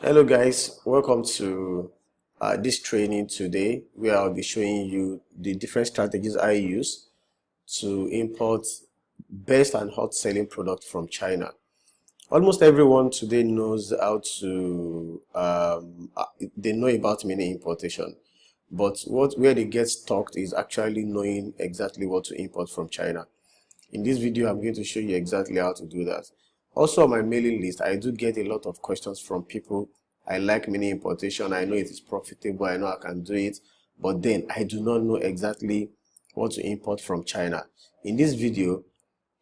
Hello guys, welcome to this training today where I'll be showing you the different strategies I use to import best and hot selling product from China. Almost everyone today knows how to they know about mini importation, but where they get stuck is actually knowing exactly what to import from China. In this video, I'm going to show you exactly how to do that. Also on my mailing list, I do get a lot of questions from people. I like mini importation. I know it is profitable. I know I can do it. But then I do not know exactly what to import from China. In this video,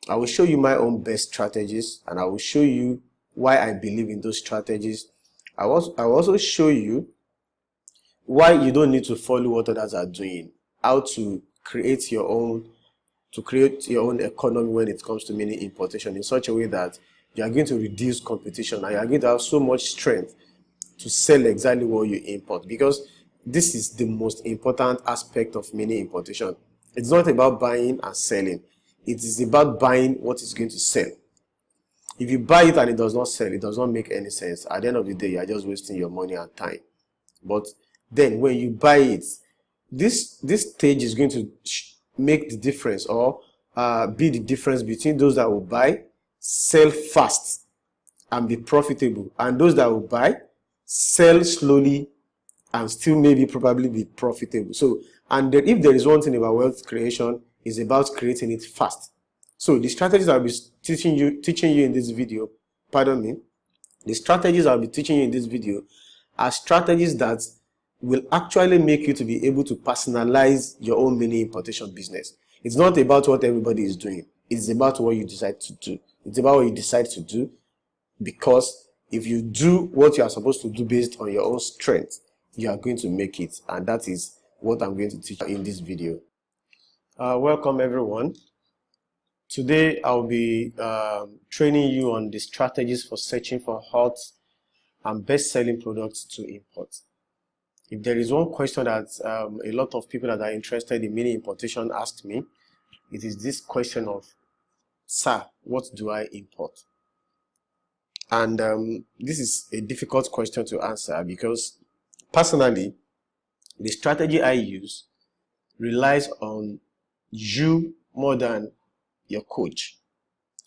I will show you my own best strategies and I will show you why I believe in those strategies. I will also show you why you don't need to follow what others are doing, how to create your own economy when it comes to mini importation in such a way that you are going to reduce competition and you are going to have so much strength to sell exactly what you import, because this is the most important aspect of mini importation. It's not about buying and selling. It is about buying what is going to sell. If you buy it and it does not sell, it does not make any sense. At the end of the day, you are just wasting your money and time. But then when you buy it, this stage is going to make the difference, or be the difference between those that will buy, sell fast and be profitable, and those that will buy, sell slowly and still maybe probably be profitable. So, and then if there is one thing about wealth creation, is about creating it fast. So the strategies I'll be teaching you in this video, the strategies I'll be teaching you in this video are strategies that will actually make you to be able to personalize your own mini importation business. It's not about what everybody is doing. It's about what you decide to do. It's about what you decide to do, because if you do what you are supposed to do based on your own strength, you are going to make it. And that is what I'm going to teach in this video. Welcome everyone. Today I'll be training you on the strategies for searching for hot and best-selling products to import. If there is one question that a lot of people that are interested in mini importation ask me, it is this question of, sir, what do I import? And this is a difficult question to answer, because personally, the strategy I use relies on you more than your coach.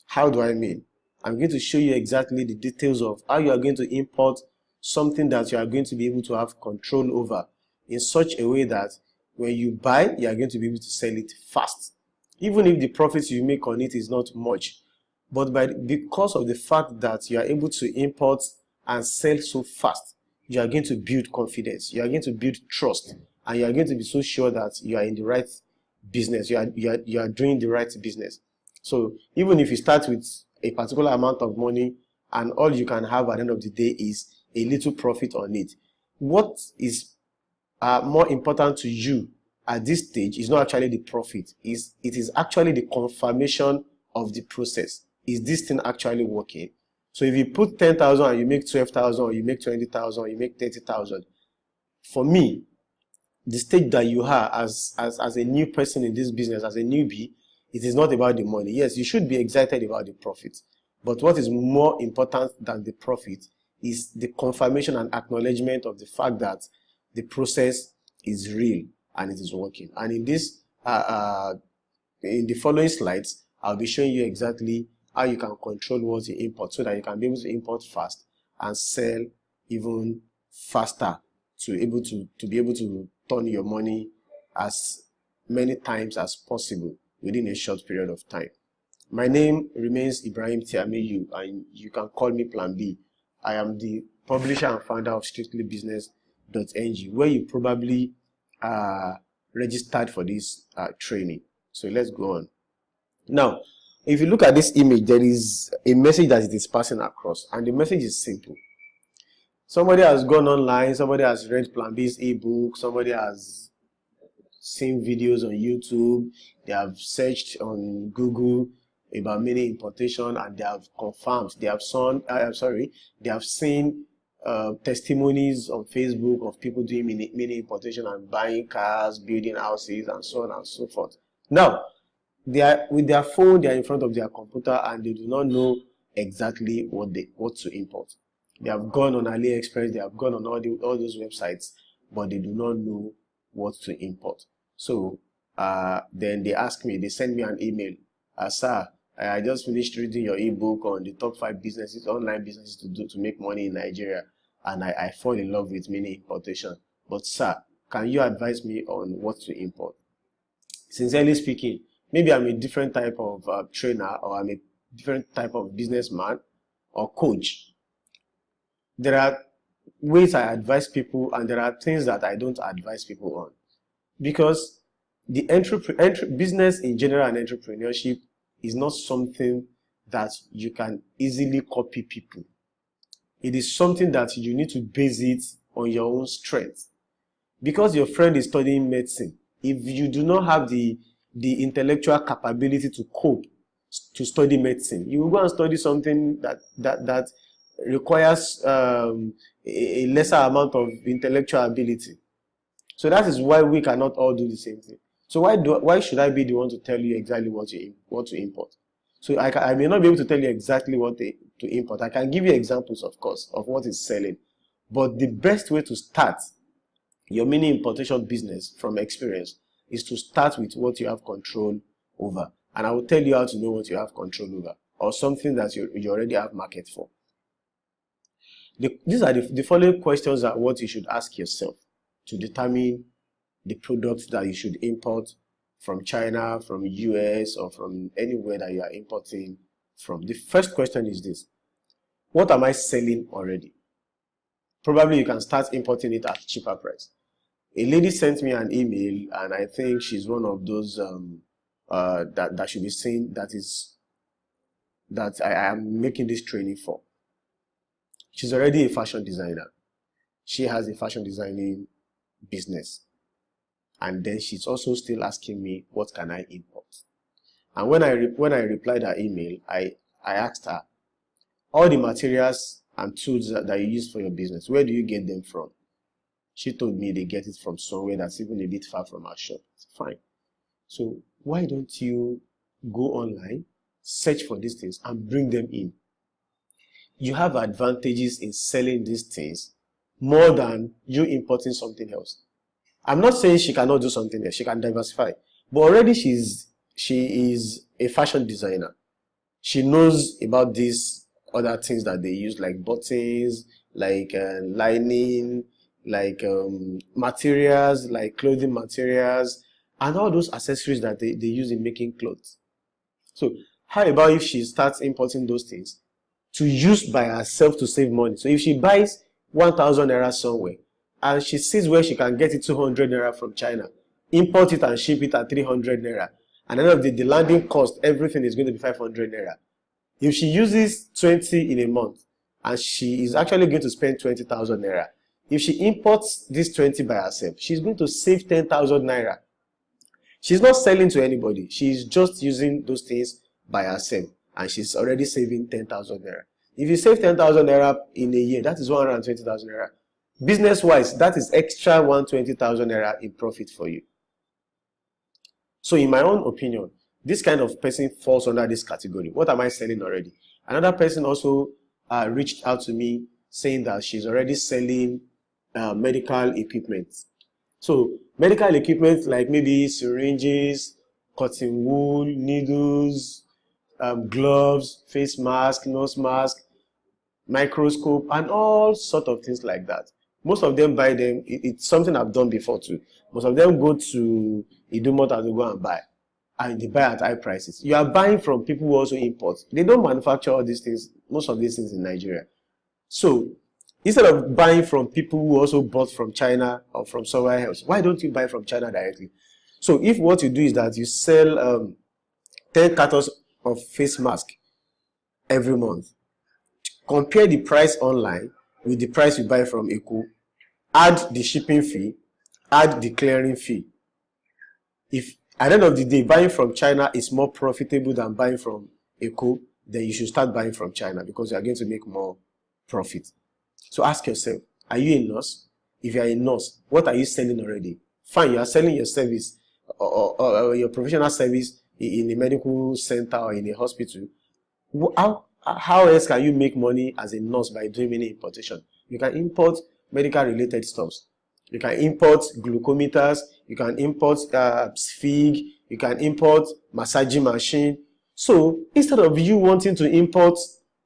How do I mean? I'm going to show you exactly the details of how you are going to import something that you are going to be able to have control over in such a way that when you buy, you are going to be able to sell it fast. Even if the profits you make on it is not much, but because of the fact that you are able to import and sell so fast, you are going to build confidence, you are going to build trust, and you are going to be so sure that you are in the right business, you are doing the right business. So even if you start with a particular amount of money and all you can have at the end of the day is a little profit on it, what is more important to you at this stage is not actually the profit. It is actually the confirmation of the process. Is this thing actually working? So if you put 10,000 and you make 12,000, or you make 20,000, or you make 30,000, for me, the stage that you are as a new person in this business, as a newbie, it is not about the money. Yes, you should be excited about the profit, but what is more important than the profit is the confirmation and acknowledgement of the fact that the process is real and it is working. And in this in the following slides, I'll be showing you exactly how you can control what you import, so that you can be able to import fast and sell even faster, to be able to turn your money as many times as possible within a short period of time. My name remains Ibrahim Tiamiyu, and you can call me Plan B. I am the publisher and founder of strictlybusiness.ng, where you probably registered for this training. So let's go on. Now, if you look at this image, there is a message that it is passing across, and the message is simple. Somebody has gone online, somebody has read Plan B's ebook, somebody has seen videos on YouTube, they have searched on Google about mini importation, and they have confirmed, they have seen testimonies on Facebook of people doing mini importation and buying cars, building houses, and so on and so forth. Now, they are with their phone, they are in front of their computer, and they do not know exactly what to import. They have gone on AliExpress, they have gone on all those websites, but they do not know what to import. So then they ask me, they send me an email, sir, I just finished reading your ebook on the top 5 businesses, online businesses to do to make money in Nigeria, and I fall in love with mini importation. But sir, can you advise me on what to import? Sincerely speaking, maybe I'm a different type of trainer, or I'm a different type of businessman or coach. There are ways I advise people, and there are things that I don't advise people on, because the business in general and entrepreneurship is not something that you can easily copy people. It is something that you need to base it on your own strength. Because your friend is studying medicine, if you do not have the intellectual capability to cope to study medicine, you will go and study something that requires a lesser amount of intellectual ability. So that is why we cannot all do the same thing. So why should I be the one to tell you exactly what to import? So I may not be able to tell you exactly what to import. I can give you examples, of course, of what is selling. But the best way to start your mini importation business from experience is to start with what you have control over. And I will tell you how to know what you have control over, or something that you already have market for. These are the following questions are what you should ask yourself to determine the products that you should import from China, from US, or from anywhere that you are importing from. The first question is this: what am I selling already? Probably you can start importing it at cheaper price. A lady sent me an email, and I think she's one of those that should be seen, that I am making this training for. She's already a fashion designer. She has a fashion designing business. And then she's also still asking me, what can I import? And when I replied her email, I asked her, all the materials and tools that you use for your business, where do you get them from? She told me they get it from somewhere that's even a bit far from our shop. It's fine. So why don't you go online, search for these things, and bring them in? You have advantages in selling these things more than you importing something else. I'm not saying she cannot do something else. She can diversify. But already she is a fashion designer. She knows about these other things that they use, like buttons, like lining, like materials, like clothing materials, and all those accessories that they use in making clothes. So how about if she starts importing those things to use by herself to save money? So if she buys 1,000 naira somewhere, and she sees where she can get it 200 naira from China, import it and ship it at 300 naira, and then of the landing cost, everything is going to be 500 naira. If she uses 20 in a month, and she is actually going to spend 20,000 naira, if she imports this 20 by herself, she's going to save 10,000 naira. She's not selling to anybody. She's just using those things by herself, and she's already saving 10,000 naira. If you save 10,000 naira in a year, that is 120,000 naira. Business-wise, that is extra 120,000 naira in profit for you. So in my own opinion, this kind of person falls under this category. What am I selling already? Another person also reached out to me saying that she's already selling medical equipment. So medical equipment like maybe syringes, cotton wool, needles, gloves, face mask, nose mask, microscope, and all sort of things like that. Most of them buy them. It's something I've done before too. Most of them go to Idumota to go and buy, and they buy at high prices. You are buying from people who also import. They don't manufacture all these things, most of these things in Nigeria. So instead of buying from people who also bought from China or from somewhere else, why don't you buy from China directly? So if what you do is that you sell 10 cartons of face mask every month, compare the price online with the price you buy from Eco, add the shipping fee, add the clearing fee. If at the end of the day buying from China is more profitable than buying from Eco, then you should start buying from China, because you are going to make more profit. So ask yourself, are you a nurse? If you are a nurse, what are you selling already? Fine, you are selling your service or your professional service in a medical center or in a hospital. how else can you make money as a nurse by doing many importation? You can import medical related stuffs. You can import glucometers. You can import SFIG. You can import massaging machine. So instead of you wanting to import,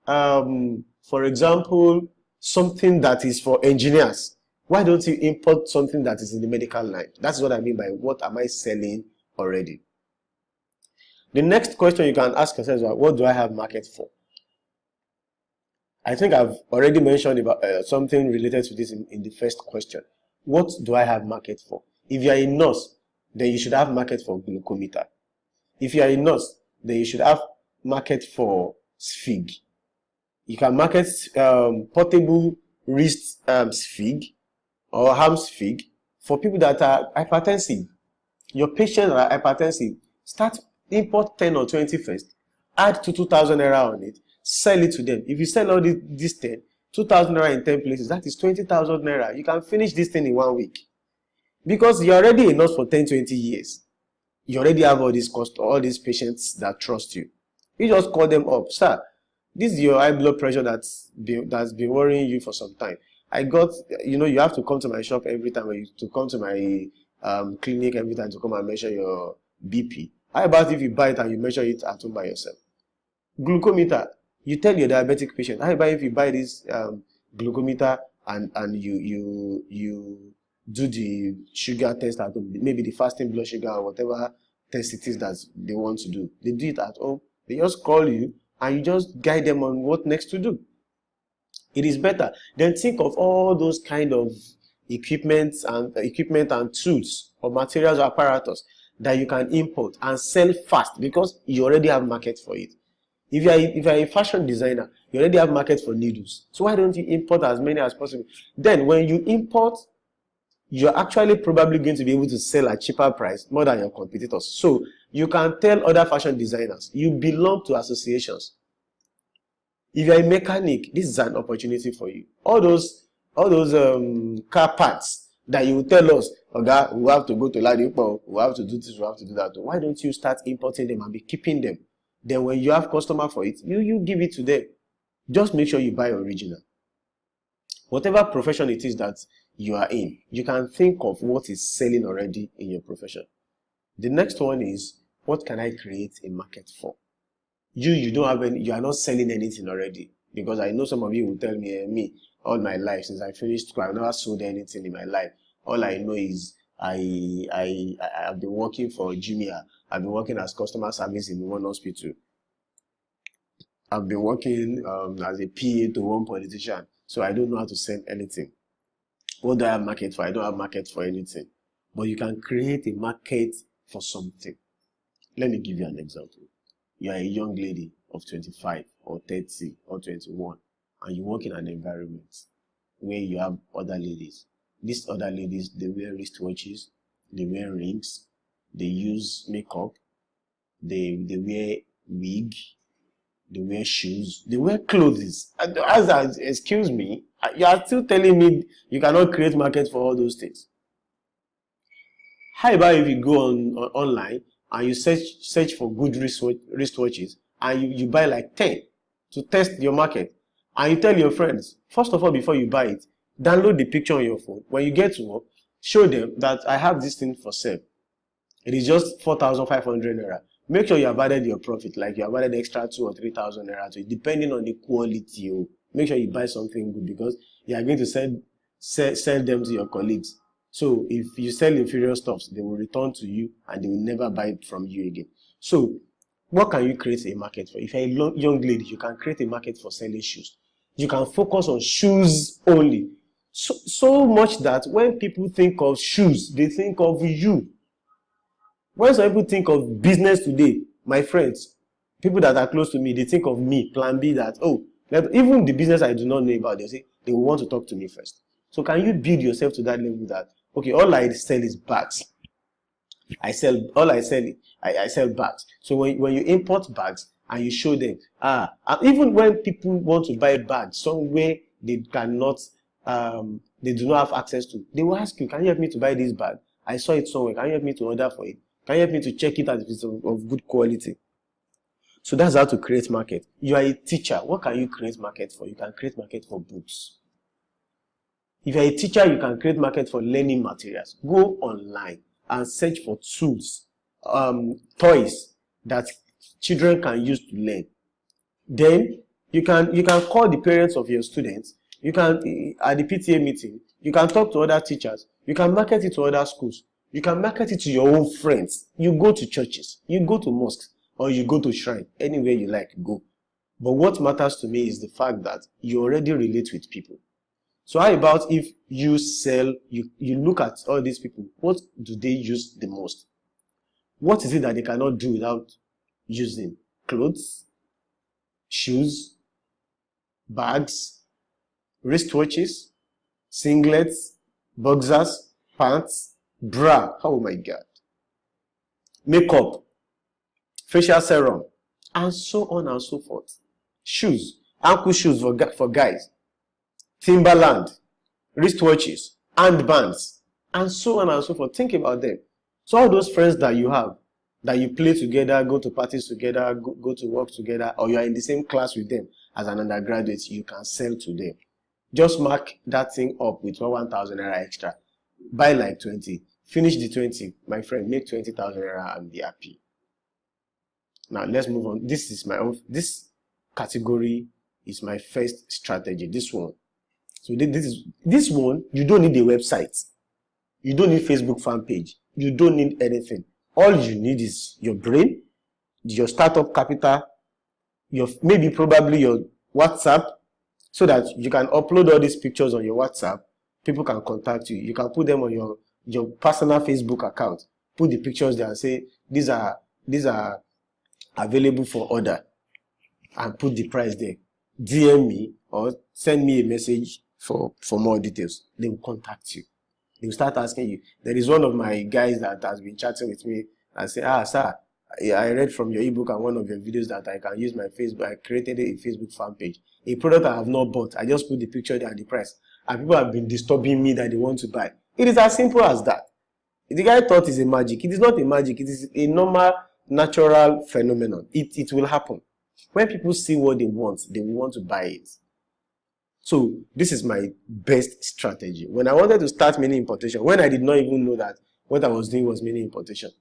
for example, something that is for engineers, why don't you import something that is in the medical line? That's what I mean by what am I selling already. The next question you can ask yourself is, what do I have market for? I think I've already mentioned about something related to this in the first question. What do I have market for? If you are a nurse, then you should have market for glucometer. If you are a nurse, then you should have market for SFIG. You can market portable wrist SFIG or arm SFIG for people that are hypertensive. Your patients are hypertensive. Start import 10 or 20 first. Add 2,000 naira on it. Sell it to them. If you sell all this 10, 2,000 naira in 10 places, that is 20,000 naira. You can finish this thing in 1 week. Because you're already a nurse for 10, 20 years. You already have all these patients that trust you. You just call them up. Sir, this is your high blood pressure that's been worrying you for some time. I got, you have to come to my shop every time, or to come to my clinic every time to come and measure your BP. How about if you buy it and you measure it at home by yourself? Glucometer. You tell your diabetic patient, how about if you buy this glucometer and you do the sugar test at home, maybe the fasting blood sugar or whatever test it is that they want to do. They do it at home. They just call you and you just guide them on what next to do. It is better. Then think of all those kind of equipment and tools or materials or apparatus that you can import and sell fast because you already have market for it. If you are a fashion designer, you already have market for needles. So why don't you import as many as possible? Then when you import, you're actually probably going to be able to sell at cheaper price more than your competitors. So you can tell other fashion designers, you belong to associations. If you're a mechanic, this is an opportunity for you. All those car parts that you will tell us, okay, we have to go to Ladipo, we have to do this, we have to do that. Why don't you start importing them and be keeping them? Then when you have customer for it, you give it to them. Just make sure you buy original. Whatever profession it is that you are in, you can think of what is selling already in your profession. The next one is, what can I create a market for? You don't have any, you are not selling anything already. Because I know some of you will tell me, all my life, since I finished school, I've never sold anything in my life. All I know is I've been working for Jumia. I've been working as customer service in one hospital. I've been working as a PA to one politician. So I don't know how to sell anything. What do I have market for? I don't have market for anything. But you can create a market for something. Let me give you an example. You are a young lady of 25 or 30 or 21 and you work in an environment where you have other ladies. These other ladies, they wear wristwatches, they wear rings, they use makeup, they wear wig, they wear shoes, they wear clothes. Excuse me, you are still telling me you cannot create market for all those things. How about if you go online and you search for good wristwatches and you buy like 10 to test your market, and you tell your friends, first of all, before you buy it, download the picture on your phone. When you get to work, show them that I have this thing for sale. It is just 4,500 naira. Make sure you have added your profit, like you have added extra 2,000 or 3,000 naira to it, depending on the quality. Make sure you buy something good because you are going to sell them to your colleagues. So if you sell inferior stuffs, they will return to you and they will never buy it from you again. So what can you create a market for? If you're a young lady, you can create a market for selling shoes. You can focus on shoes only. So much that when people think of shoes, they think of you. When some people think of business today, my friends, people that are close to me, they think of me, plan B, that, even the business I do not know about, they say they will want to talk to me first. So can you build yourself to that level that, okay, all I sell is bags. I sell bags. So when you import bags and you show them, and even when people want to buy bags somewhere they cannot, they do not have access to, they will ask you, can you help me to buy this bag? I saw it somewhere. Can you help me to order for it? Can you help me to check it out if it's of good quality? So that's how to create market. You are a teacher. What can you create market for? You can create market for books. If you're a teacher, you can create market for learning materials. Go online and search for tools, toys that children can use to learn. Then you can call the parents of your students. You can, at the PTA meeting, you can talk to other teachers. You can market it to other schools. You can market it to your own friends. You go to churches, you go to mosques, or you go to shrine. Anywhere you like, go. But what matters to me is the fact that you already relate with people. So how about if you sell, you look at all these people, what do they use the most? What is it that they cannot do without using? Clothes, shoes, bags, wristwatches, singlets, boxers, pants, bra, oh my God, makeup, facial serum, and so on and so forth. Shoes, ankle shoes for guys, Timberland, wristwatches, handbands, and so on and so forth. Think about them. So all those friends that you have, that you play together, go to parties together, go to work together, or you are in the same class with them as an undergraduate, you can sell to them. Just mark that thing up with 1,000 naira extra. Buy like 20. Finish the 20. My friend, make 20,000 naira and be happy. Now let's move on. This is my own. This category is my first strategy. This one. So this one, you don't need a website. You don't need Facebook fan page. You don't need anything. All you need is your brain, your startup capital, probably your WhatsApp, so that you can upload all these pictures on your WhatsApp. People can contact you. You can put them on your personal Facebook account. Put the pictures there and say, these are available for order, and put the price there. DM me or send me a message for more details. They will contact you. They will start asking you. There is one of my guys that has been chatting with me and say, sir, I read from your ebook and one of your videos that I can use my Facebook. I created a Facebook fan page. A product I have not bought. I just put the picture there and the price. And people have been disturbing me that they want to buy. It is as simple as that. The guy thought it's a magic. It is not a magic. It is a normal, natural phenomenon. It will happen. When people see what they will want to buy it. So this is my best strategy. When I wanted to start mini importation, when I did not even know that what I was doing was mini importation,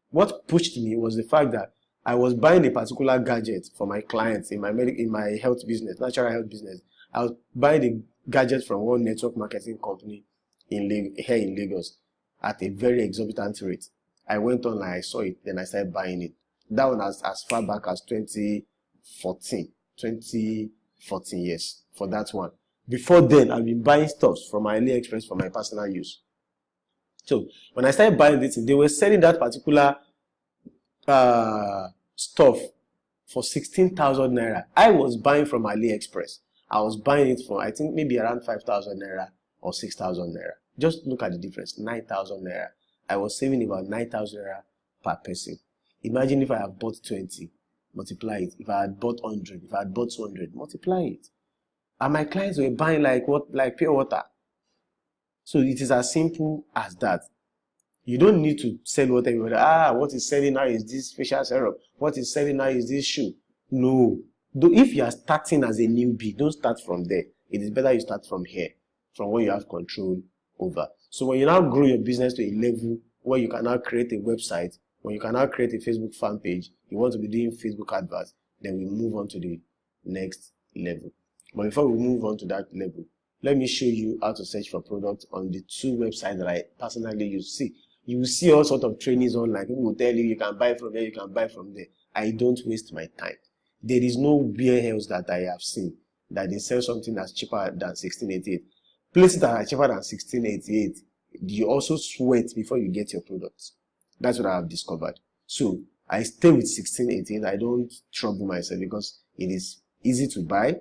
what pushed me was the fact that I was buying a particular gadget for my clients in my health business, natural health business. I was buying the gadget from one network marketing company here in Lagos at a very exorbitant rate. I went online, I saw it, then I started buying it. That one as far back as 2014, yes, for that one. Before then, I've been buying stuff from AliExpress for my personal use. So when I started buying this, they were selling that particular stuff for 16,000 naira. I was buying from AliExpress. I was buying it for, I think, maybe around 5,000 naira or 6,000 naira. Just look at the difference, 9,000 naira. I was saving about 9,000 naira per person. Imagine if I have bought 20, multiply it. If I had bought 100, if I had bought 200, multiply it. And my clients were buying like pure water. So it is as simple as that. You don't need to sell whatever. What is selling now is this facial serum. What is selling now is this shoe. No. If you are starting as a newbie, don't start from there. It is better you start from here, from where you have control over. So when you now grow your business to a level where you can now create a website, when you can now create a Facebook fan page, you want to be doing Facebook adverts, then we move on to the next level. But before we move on to that level, let me show you how to search for products on the two websites that I personally use. See, you will see all sorts of trainings online. People will tell you can buy from there, you can buy from there. I don't waste my time. There is nowhere else that I have seen that they sell something that's cheaper than 1688. Places that are cheaper than 1688, you also sweat before you get your products. That's what I have discovered. So I stay with 1688. I don't trouble myself because it is easy to buy.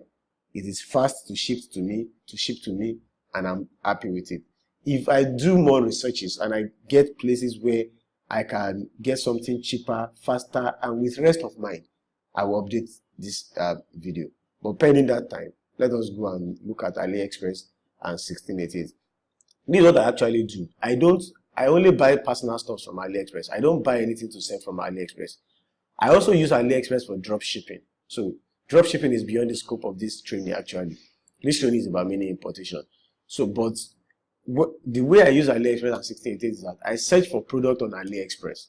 It is fast to ship to me, and I'm happy with it. If I do more researches and I get places where I can get something cheaper, faster, and with rest of mind, I will update this video. But pending that time, let us go and look at AliExpress and 1688. This is what I actually do. I only buy personal stuff from AliExpress. I don't buy anything to sell from AliExpress. I also use AliExpress for drop shipping. So drop shipping is beyond the scope of this training actually. This training is about mini importation. So, but the way I use AliExpress and 1688 is that I search for product on AliExpress,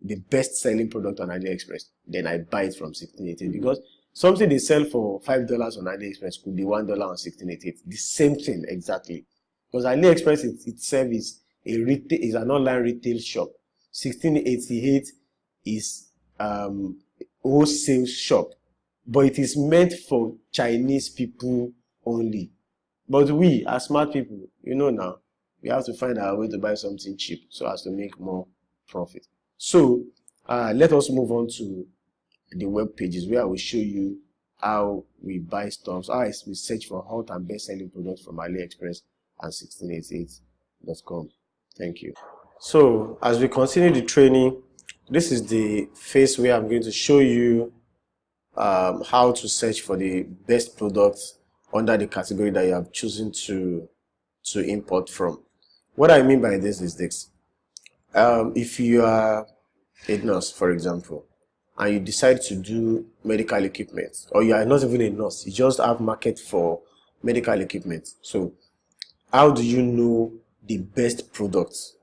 the best selling product on AliExpress, then I buy it from 1688 because something they sell for $5 on AliExpress could be $1 on 1688. The same thing exactly. Because AliExpress itself is an online retail shop. 1688 is wholesale shop, but it is meant for Chinese people only. But we, as smart people, now, we have to find our way to buy something cheap so as to make more profit. So let us move on to the web pages where I will show you how we buy stuff, how we search for hot and best selling products from AliExpress and 1688.com. Thank you. So as we continue the training, this is the phase where I'm going to show you how to search for the best products under the category that you have chosen to import from. What I mean by this is this. If you are a nurse, for example, and you decide to do medical equipment, or you are not even a nurse, you just have market for medical equipment. So how do you know the best products?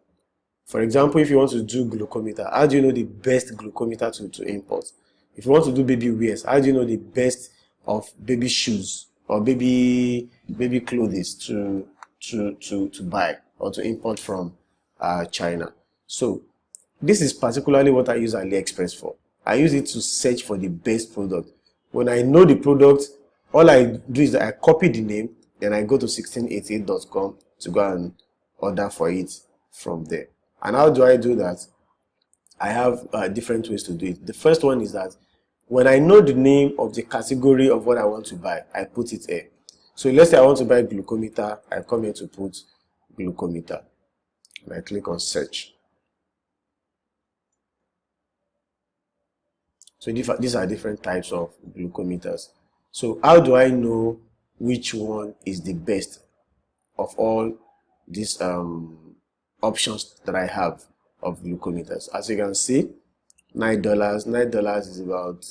For example, if you want to do glucometer, how do you know the best glucometer to import? If you want to do baby wears, how do you know the best of baby shoes or baby clothes to buy or to import from China? So this is particularly what I use AliExpress for. I use it to search for the best product. When I know the product, all I do is that I copy the name, then I go to 1688.com to go and order for it from there. And how do I do that? I have different ways to do it. The first one is that when I know the name of the category of what I want to buy, I put it here. So let's say I want to buy glucometer, I come here to put glucometer. And I click on search. So these are different types of glucometers. So how do I know which one is the best of all these options that I have of glucometers? As you can see, $9 is about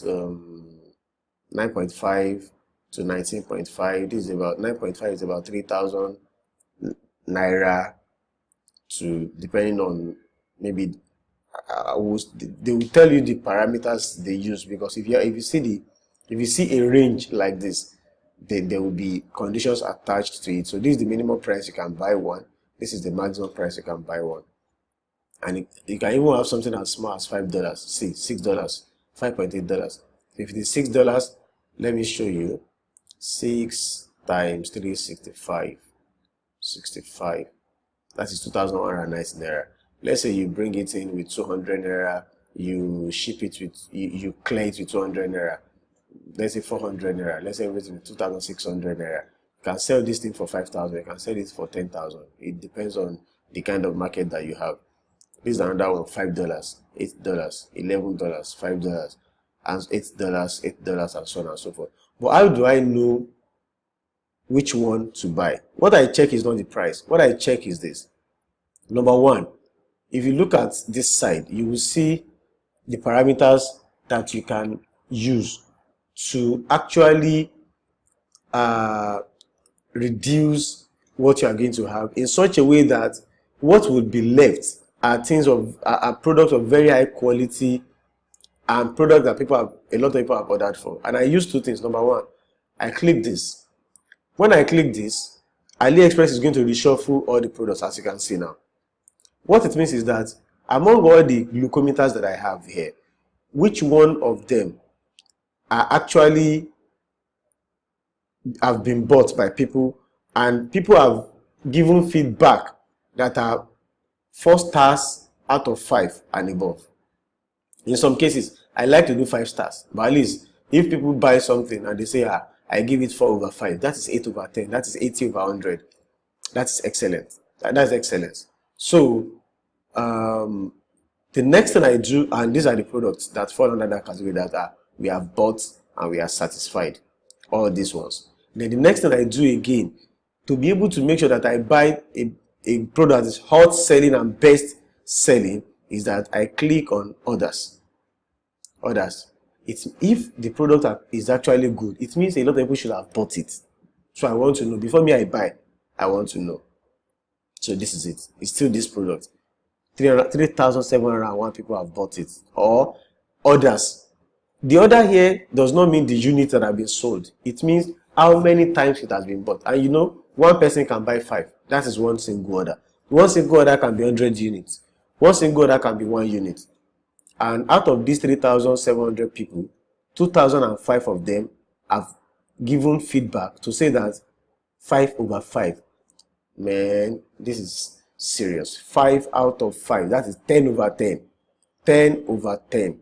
9.5 to 19.5. This is about 9.5 is about 3,000 naira to, depending on, maybe they will tell you the parameters they use, because if you see a range like this, there will be conditions attached to it. So this is the minimum price you can buy one. This is the maximum price you can buy one. And you can even have something as small as $5, see, $6, $5.8. If it is $6, let me show you. 6 times 365, 65. That is 2,190 naira. Let's say you bring it in with 200 naira, you ship it with, you clear it with 200 naira. Let's say 400 naira. Let's say everything with 2,600 naira. You can sell this thing for 5,000. You can sell it for 10,000. It depends on the kind of market that you have. This is another one: $5, $8, $11, $5, and $8, and so on and so forth. But how do I know which one to buy? What I check is not the price. What I check is this. Number one, if you look at this side, you will see the parameters that you can use to actually reduce what you are going to have in such a way that what would be left are products of very high quality and products that a lot of people have ordered for. And I use two things. Number one, I click this. When I click this, AliExpress is going to reshuffle all the products, as you can see now. What it means is that among all the glucometers that I have here, which one of them are actually have been bought by people, and people have given feedback that are 4 stars out of 5 and above. In some cases, I like to do 5 stars, but at least if people buy something and they say, I give it 4/5, that is 8/10, that is 80/100. That's excellent. That's excellence. So the next thing I do, and these are the products that fall under that category that we have bought and we are satisfied, all these ones. Then the next thing I do again, to be able to make sure that I buy a product that is hot selling and best selling, is that I click on others. Others. It's if the product is actually good, it means a lot of people should have bought it. So I want to know before me I buy. I want to know. So this is it. It's still this product. 3,701 people have bought it, or others. The order here does not mean the units that have been sold. It means how many times it has been bought. And you know, one person can buy 5. That is one single order. One single order can be 100 units. One single order can be 1 unit. And out of these 3,700 people, 2,005 of them have given feedback to say that 5 over 5. Man, this is serious. 5 out of 5. That is 10 over 10. 10 over 10.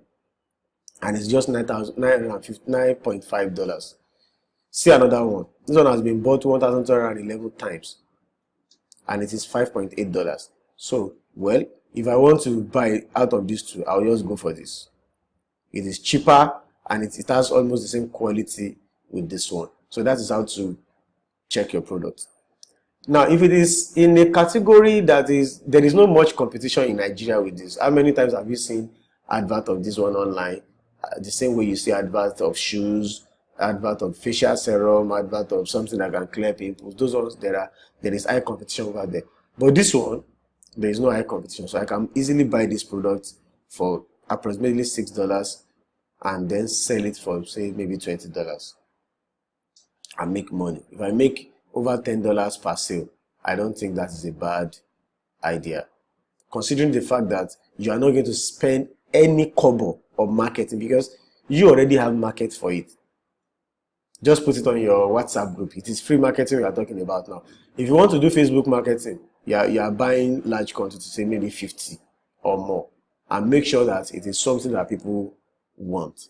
And it's just $959.5. See another one. This one has been bought 1,211 times. And it is $5.8. So, well, if I want to buy out of these two, I'll just go for this. It is cheaper and it has almost the same quality with this one. So that is how to check your product. Now, if it is in a category that is, there is not much competition in Nigeria with this. How many times have you seen advert of this one online? The same way you see advert of shoes, advert of facial serum, advert of something that can clear pimples. Those ones, there is high competition over there. But this one, there is no high competition. So I can easily buy this product for approximately $6 and then sell it for, say, maybe $20 and make money. If I make over $10 per sale, I don't think that is a bad idea, considering the fact that you are not going to spend any kobo of marketing because you already have market for it. Just put it on your WhatsApp group. It is free marketing we are talking about now. If you want to do Facebook marketing, you are buying large quantities, say maybe 50 or more, and make sure that it is something that people want.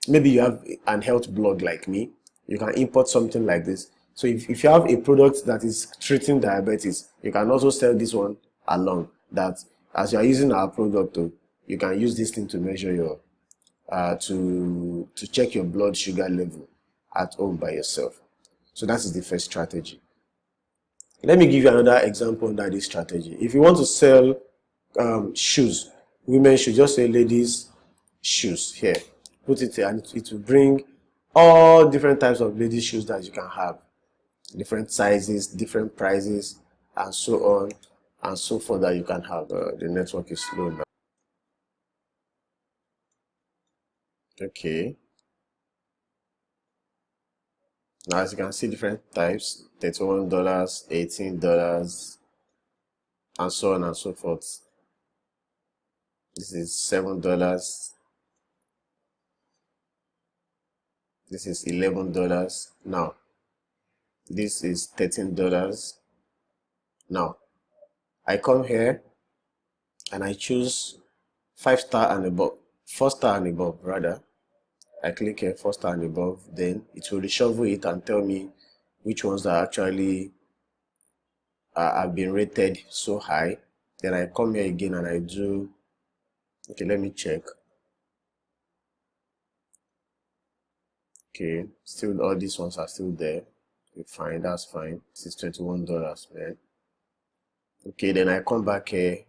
Maybe you have an health blog like me, you can import something like this. So if you have a product that is treating diabetes, you can also sell this one along. That as you are using our product, you can use this thing to measure your, to check your blood sugar level at home by yourself. So that is the first strategy. Let me give you another example under this strategy. If you want to sell shoes, women should just say ladies shoes here. Put it here and it will bring all different types of ladies shoes that you can have. Different sizes, different prices, and so on and so forth that you can have. The network is slow now. Okay. Now as you can see, different types, $31, $18, and so on and so forth. This is $7. This is $11. Now, this is $13. Now, I come here and I choose 5-star and above, 4-star and above rather. I click here 4-star and above, then it will reshuffle it and tell me which ones are actually have been rated so high. Then I come here again and I do, okay, let me check. Okay, still all these ones are still there. Okay, fine, that's fine. This is $21, man. Okay, then I come back here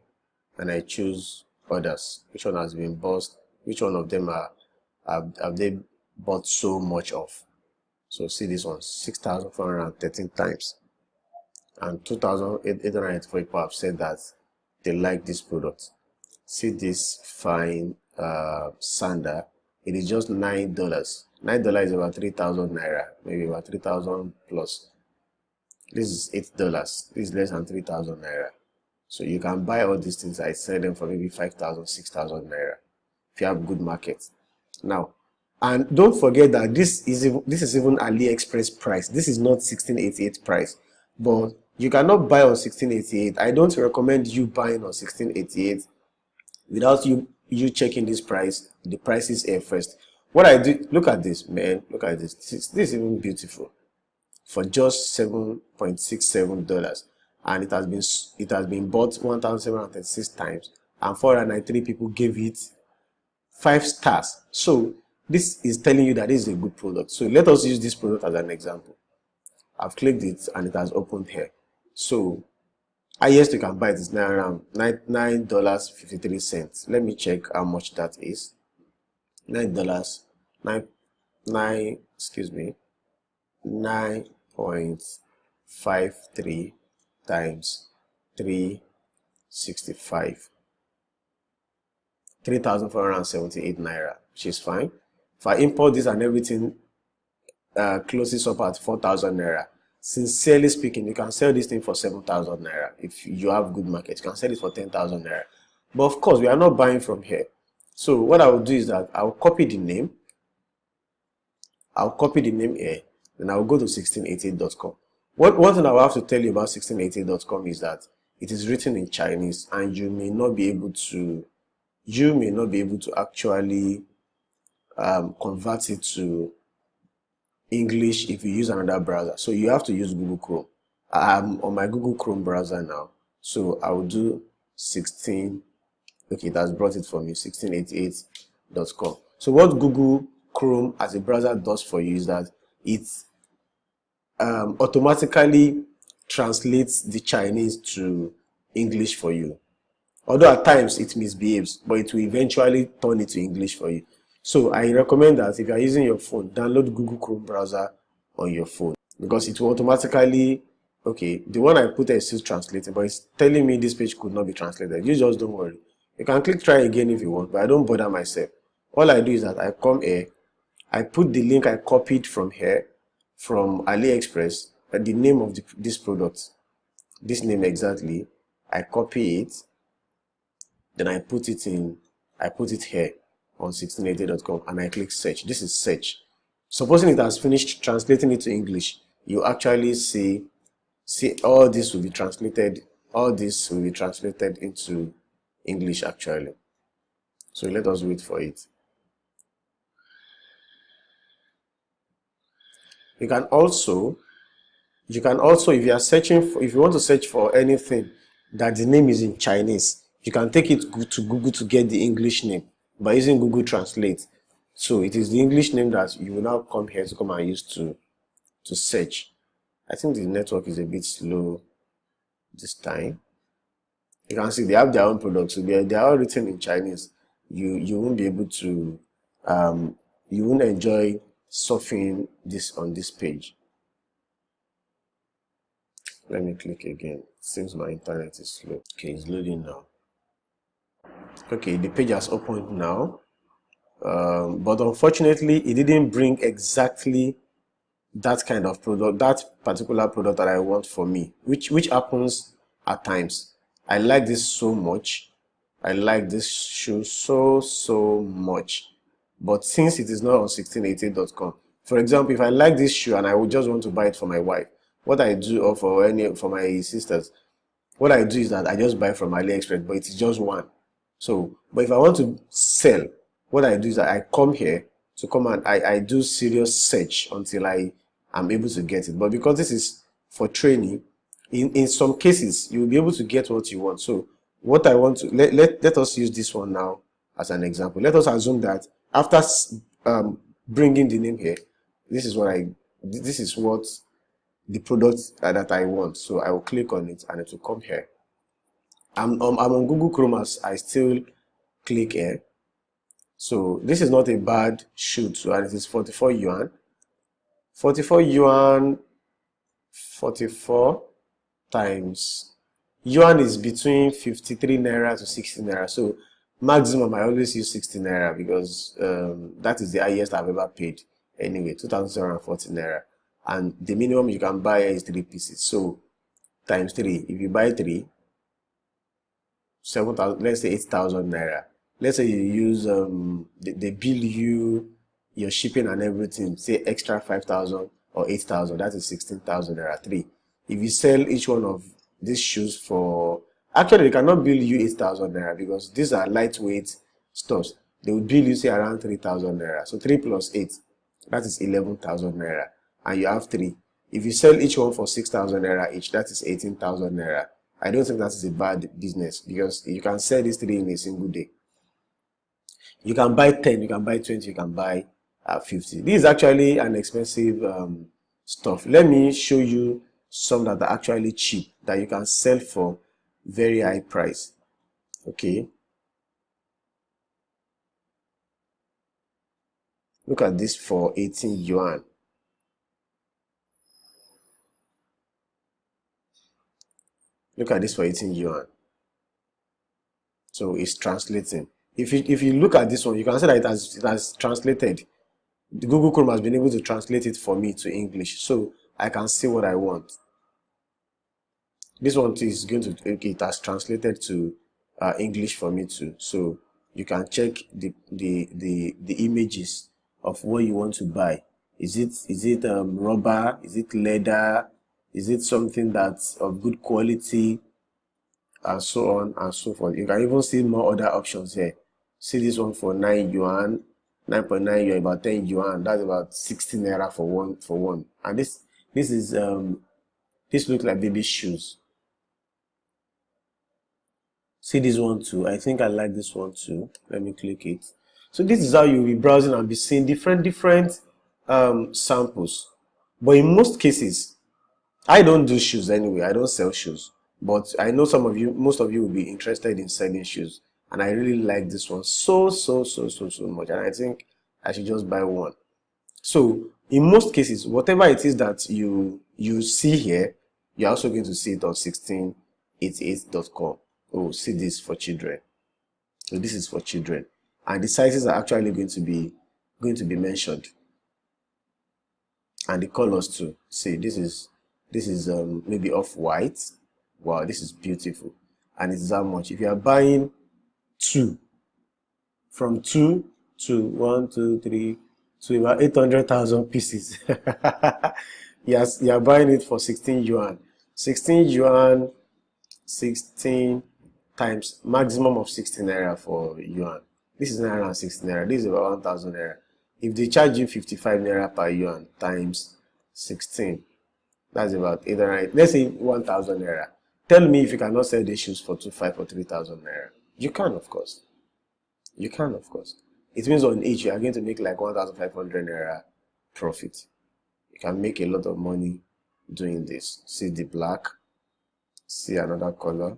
and I choose others. Which one has been bought? Which one of them have they bought so much of? So see this one, 6,413 times, and 2,894 people have said that they like this product. See this fine sander. It is just $9. $9 is about 3,000 naira, maybe about 3,000 plus. This is $8. This is less than 3,000 naira. So you can buy all these things. I sell them for maybe 5,000, 6,000 naira if you have good market. Now, and don't forget that this is even AliExpress price. This is not 1688 price, but you cannot buy on 1688. I don't recommend you buying on 1688 without you checking this price. The prices here first. What I do, look at this, man. Look at this. This is even beautiful for just $7.67, and it has been bought 1,736 times, and 493 people gave it 5 stars. So this is telling you that this is a good product. So let us use this product as an example. I've clicked it and it has opened here. So highest you can buy it is around $9.53. Let me check how much that is. $9, excuse me, 9.53 times 365, 3,478 naira, which is fine. If I import this and everything closes up at 4,000 naira, sincerely speaking, you can sell this thing for 7,000 naira. If you have good market, you can sell it for 10,000 naira. But of course, we are not buying from here. So what I will do is that I'll copy the name. I'll copy the name here. Then I'll go to 1688.com. One thing I will have to tell you about 1688.com is that it is written in Chinese, and you may not be able to actually convert it to English if you use another browser. So you have to use Google Chrome. I'm on my Google Chrome browser now. So I will do 16. Okay, that's brought it for me, 1688.com. So what Google Chrome as a browser does for you is that it automatically translates the Chinese to English for you. Although at times it misbehaves, but it will eventually turn it to English for you. So I recommend that if you are using your phone, download Google Chrome browser on your phone, because it will automatically, okay, the one I put there is still translating, but it's telling me this page could not be translated. You just don't worry. You can click try again if you want, but I don't bother myself. All I do is that I come here, I put the link I copied from here, from AliExpress, and the name of this product, this name exactly, I copy it, then I put it here on 1688.com, and I click search. This is search. Supposing it has finished translating it to English, you actually see all this will be translated into English actually. So let us wait for it. You can also, if you are searching for, if you want to search for anything that the name is in Chinese, you can take it to Google to get the English name by using Google Translate. So it is the English name that you will now come here to come and use to search. I think the network is a bit slow this time. You can see they have their own products, so they are all written in Chinese. You won't be able to you won't enjoy surfing this on this page. Let me click again. Seems my internet is slow. Okay, it's loading now. Okay, the page has opened now, but unfortunately it didn't bring exactly that kind of product, that particular product that I want for me, which happens at times. I like this so much. I like this shoe so much, but since it is not on 1688.com, for example, if I like this shoe and I would just want to buy it for my wife, what I do, or for my sisters, what I do is that I just buy from AliExpress, but it's just one. So, but if I want to sell, what I do is that I come here to come and I do serious search until I am able to get it. But because this is for training, in some cases you will be able to get what you want. So what I want to let us use this one now as an example. Let us assume that after bringing the name here, this is what the product that I want. So I will click on it and it will come here. I'm on Google Chrome as I still click here. So this is not a bad shoot. So, and it is 44 yuan. 44 yuan, 44 times, yuan is between 53 naira to 60 naira. So maximum I always use 60 naira because that is the highest I've ever paid. Anyway, 2,740 naira. And the minimum you can buy is 3 pieces. So times 3. If you buy 3, 7,000, let's say 8,000 naira. Let's say you use they bill you your shipping and everything, say extra 5,000 or 8,000, that is 16,000 naira. 3. If you sell each one of these shoes for, actually they cannot bill you 8,000 naira because these are lightweight stuffs. They will bill you say around 3,000 naira. So 3 plus 8, that is 11,000 naira, and you have 3. If you sell each one for 6,000 naira each, that is 18,000 naira. I don't think that is a bad business because you can sell these 3 in a single day. You can buy 10, you can buy 20, you can buy 50. This is actually an expensive stuff. Let me show you some that are actually cheap that you can sell for very high price. Okay. Look at this for 18 yuan. Look at this for 18 yuan. So it's translating. If you look at this one, you can see that it has translated. The Google Chrome has been able to translate it for me to English, so I can see what I want. This one is going to, okay, it has translated to English for me too. So you can check the images of what you want to buy. Is it rubber? Is it leather? Is it something that's of good quality? And so on and so forth. You can even see more other options here. See this one for 9 yuan, 9.9 yuan, about 10 yuan. That's about 16 naira for one. And this is this looks like baby shoes. See this one too. I think I like this one too. Let me click it. So this is how you'll be browsing and be seeing different samples. But in most cases, I don't do shoes anyway. I don't sell shoes. But I know most of you will be interested in selling shoes. And I really like this one so much. And I think I should just buy one. So in most cases, whatever it is that you see here, you're also going to see it on 1688.com. Oh, see this for children. So this is for children. And the sizes are actually going to be mentioned. And the colors too. See, this is maybe off-white. Wow, this is beautiful. And it's that much. If you are buying from 2 to 1, 2, 3 to about 800,000 pieces, yes, you are buying it for 16 yuan. 16 yuan, 16 times maximum of 16 naira for yuan. This is naira and 16 naira. This is about 1,000 naira. If they charge you 55 naira per yuan times 16, that's about 800. Let's say 1,000 naira. Tell me if you cannot sell these shoes for 2,500 or 3,000 naira. You can, of course. You can, of course. It means on each you are going to make like 1,500 naira profit. You can make a lot of money doing this. See the black. See another color.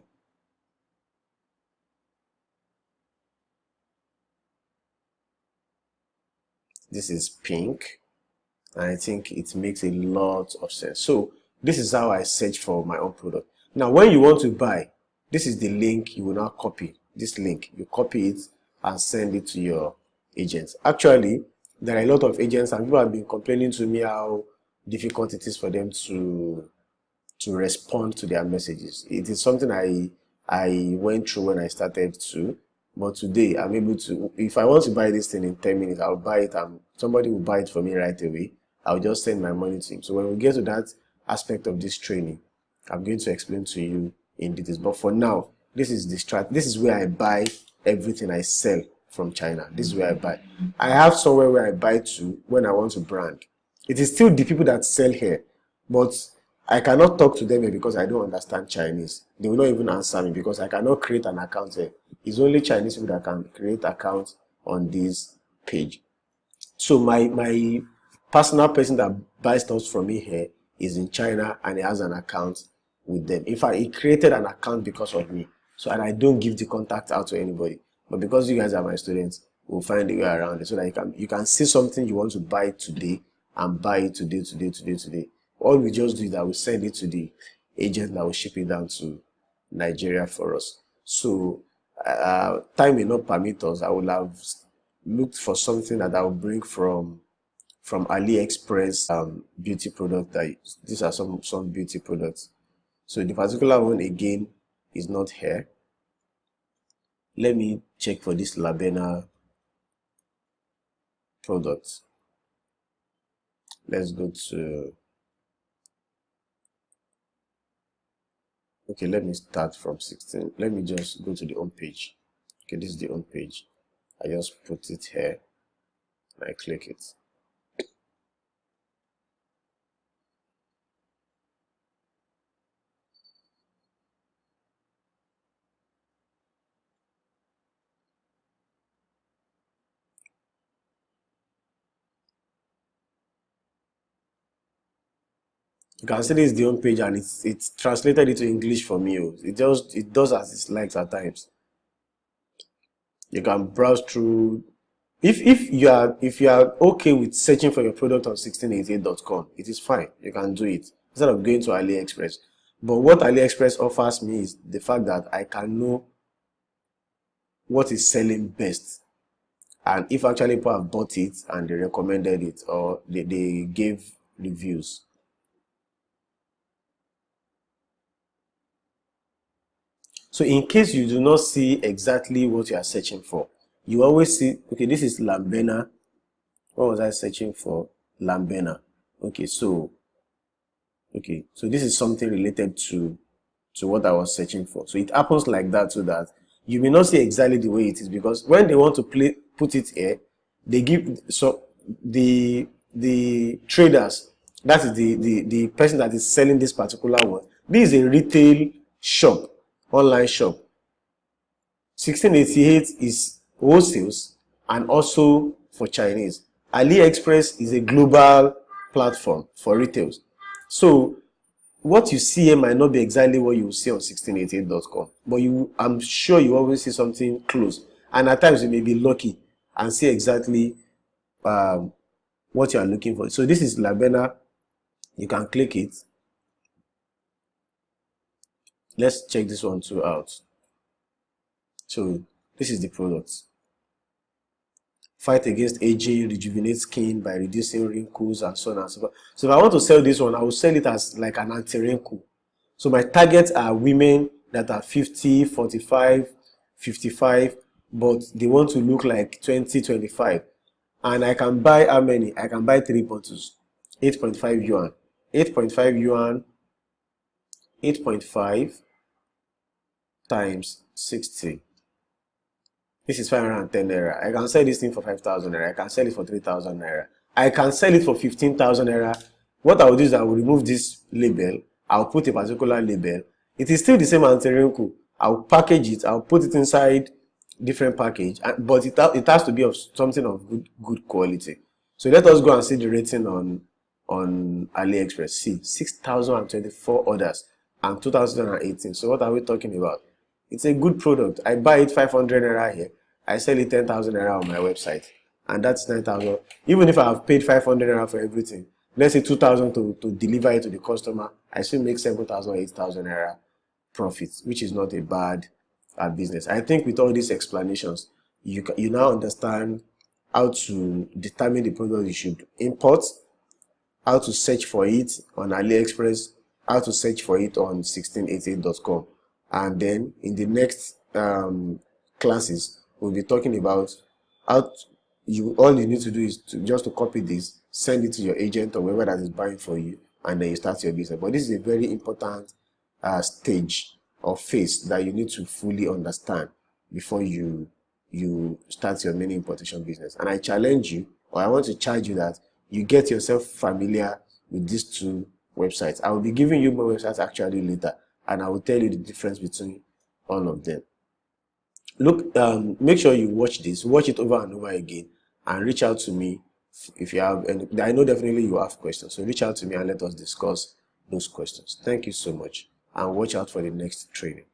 This is pink. And I think it makes a lot of sense. So this is how I search for my own product. Now, when you want to buy, this is the link you will now copy. This link, you copy it and send it to your agents. Actually, there are a lot of agents and people have been complaining to me how difficult it is for them to respond to their messages. It is something I went through when I started to, but today I'm able to, if I want to buy this thing in 10 minutes, I'll buy it and somebody will buy it for me right away. I'll just send my money to him. So when we get to that aspect of this training, I'm going to explain to you in details. But for now, this is this is where I buy everything I sell from China. This is where I buy. I have somewhere where I buy to when I want to brand. It is still the people that sell here, but I cannot talk to them here because I don't understand Chinese. They will not even answer me because I cannot create an account here. It's only Chinese people that can create accounts on this page. So my personal person that buys stuff from me here is in China and he has an account with them. In fact, he created an account because of me. So, and I don't give the contact out to anybody. But because you guys are my students, we'll find a way around it so that you can see something you want to buy today and buy it today. All we just do is that we send it to the agent that will ship it down to Nigeria for us. So time may not permit us. I would have looked for something that I will bring from AliExpress beauty product. These are some beauty products. So the particular one again is not here. Let me check for this Labena product. Let's go to, okay, let me start from 16. Let me just go to the home page. Okay, this is the home page. I just put it here and I click it. You can see this is the home page and it's translated into English for me. It does as it likes at times. You can browse through If you are okay with searching for your product on 1688.com, it is fine. You can do it instead of going to AliExpress. But what AliExpress offers me is the fact that I can know what is selling best, and if actually people have bought it and they recommended it, or they gave reviews. So in case you do not see exactly what you are searching for, you always see, okay, this is Lambena. What was I searching for? Lambena. Okay, so this is something related to what I was searching for. So it happens like that, so that you may not see exactly the way it is, because when they want to put it here, they give, so the traders, that is the person that is selling this particular one. This is a retail shop, online shop. 1688 is wholesales and also for Chinese. AliExpress is a global platform for retails. So what you see here might not be exactly what you will see on 1688.com, but I'm sure you always see something close. And at times you may be lucky and see exactly what you are looking for. So this is Lambena. You can click it. Let's check this one too out. So this is the product. Fight against aging, rejuvenate skin by reducing wrinkles, and so on and so forth. So if I want to sell this one, I will sell it as like an anti-wrinkle. So my targets are women that are 50, 45, 55, but they want to look like 20, 25. And I can buy how many? I can buy 3 bottles, 8.5 yuan. 8.5 yuan, 8.5 times 60. This is 510 naira. I can sell this thing for 5,000 naira. I can sell it for 3,000 naira. I can sell it for 15,000 naira. What I will do is I will remove this label. I'll put a particular label. It is still the same anti-wrinkle. I'll package it. I'll put it inside different package, but it has to be of something of good quality. So let us go and see the rating on AliExpress. See, 6,024 orders and 2018. So what are we talking about? It's a good product. I buy it 500 naira here. I sell it 10,000 naira on my website, and that's 9,000. Even if I have paid 500 naira for everything, let's say 2,000 to deliver it to the customer, I still make 7,000 or 8,000 naira profit, which is not a bad business. I think with all these explanations, you now understand how to determine the product you should import, how to search for it on AliExpress, how to search for it on 1688.com. And then in the next classes, we'll be talking about how all you need to do is just to copy this, send it to your agent or whoever that is buying for you, and then you start your business. But this is a very important stage or phase that you need to fully understand before you start your mini importation business. And I challenge you, or I want to charge you, that you get yourself familiar with these two websites. I will be giving you more websites actually later, and I will tell you the difference between all of them. Look, make sure you watch it over and over again, and reach out to me if you have any. I know definitely you have questions, so reach out to me and let us discuss those questions. Thank you so much, and watch out for the next training.